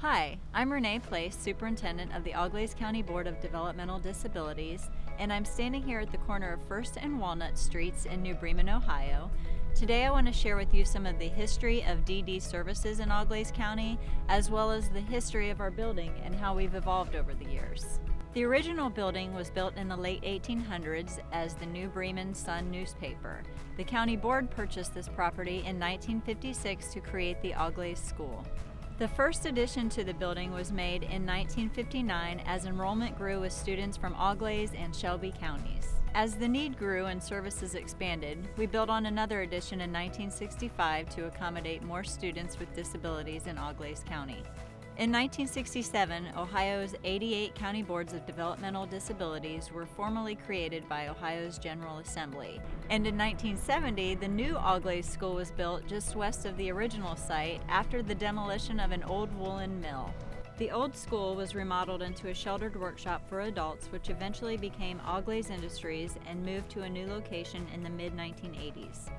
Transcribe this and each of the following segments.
Hi, I'm Renee Place, Superintendent of the Auglaize County Board of Developmental Disabilities, and I'm standing here at the corner of First and Walnut Streets in New Bremen, Ohio. Today I want to share with you some of the history of DD services in Auglaize County, as well as the history of our building and how we've evolved over the years. The original building was built in the late 1800s as the New Bremen Sun newspaper. The county board purchased this property in 1956 to create the Auglaize School. The first addition to the building was made in 1959 as enrollment grew with students from Auglaize and Shelby counties. As the need grew and services expanded, we built on another addition in 1965 to accommodate more students with disabilities in Auglaize County. In 1967, Ohio's 88 county boards of developmental disabilities were formally created by Ohio's General Assembly. And in 1970, the new Auglaize School was built just west of the original site after the demolition of an old woolen mill. The old school was remodeled into a sheltered workshop for adults, which eventually became Auglaize Industries and moved to a new location in the mid-1980s.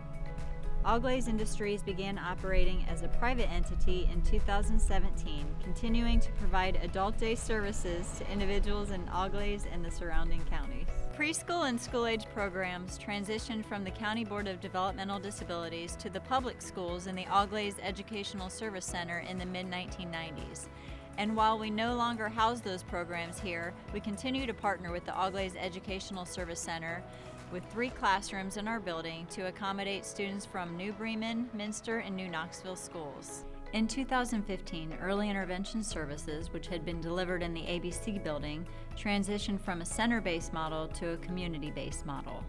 Auglaize Industries began operating as a private entity in 2017, continuing to provide adult day services to individuals in Auglaize and the surrounding counties. Preschool and school-age programs transitioned from the County Board of Developmental Disabilities to the public schools in the Auglaize Educational Service Center in the mid-1990s. And while we no longer house those programs here, we continue to partner with the Auglaize Educational Service Center with 3 classrooms in our building to accommodate students from New Bremen, Minster, and New Knoxville schools. In 2015, Early Intervention Services, which had been delivered in the ABC building, transitioned from a center-based model to a community-based model.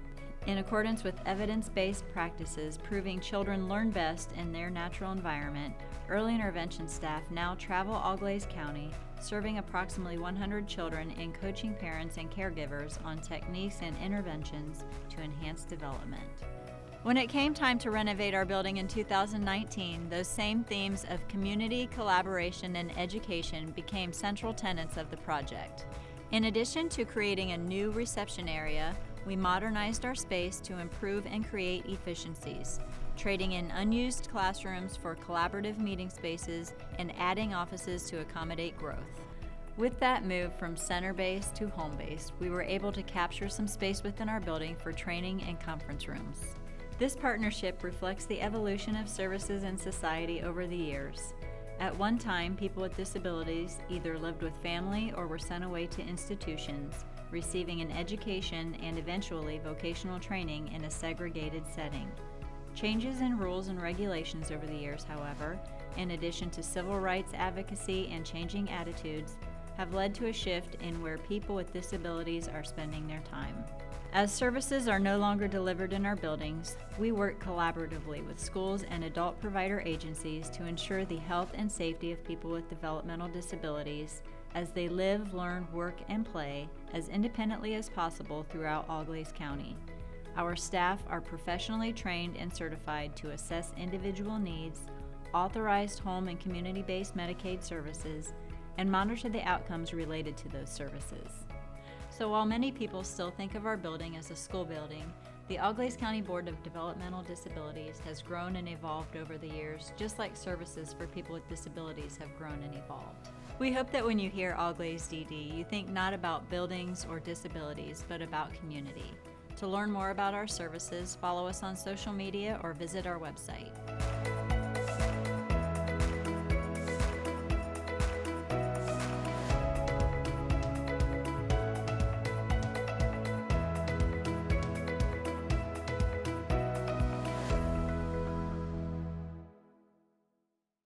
In accordance with evidence-based practices proving children learn best in their natural environment, early intervention staff now travel Auglaize County, serving approximately 100 children and coaching parents and caregivers on techniques and interventions to enhance development. When it came time to renovate our building in 2019, those same themes of community, collaboration, and education became central tenets of the project. In addition to creating a new reception area, we modernized our space to improve and create efficiencies, trading in unused classrooms for collaborative meeting spaces and adding offices to accommodate growth. With that move from center-based to home-based, we were able to capture some space within our building for training and conference rooms. This partnership reflects the evolution of services in society over the years. At one time, people with disabilities either lived with family or were sent away to institutions, receiving an education and eventually vocational training in a segregated setting. Changes in rules and regulations over the years, however, in addition to civil rights advocacy and changing attitudes, have led to a shift in where people with disabilities are spending their time. As services are no longer delivered in our buildings, we work collaboratively with schools and adult provider agencies to ensure the health and safety of people with developmental disabilities as they live, learn, work, and play as independently as possible throughout Auglaize County. Our staff are professionally trained and certified to assess individual needs, authorized home and community-based Medicaid services, and monitor the outcomes related to those services. So while many people still think of our building as a school building, the Auglaize County Board of Developmental Disabilities has grown and evolved over the years, just like services for people with disabilities have grown and evolved. We hope that when you hear Auglaize DD, you think not about buildings or disabilities, but about community. To learn more about our services, follow us on social media or visit our website.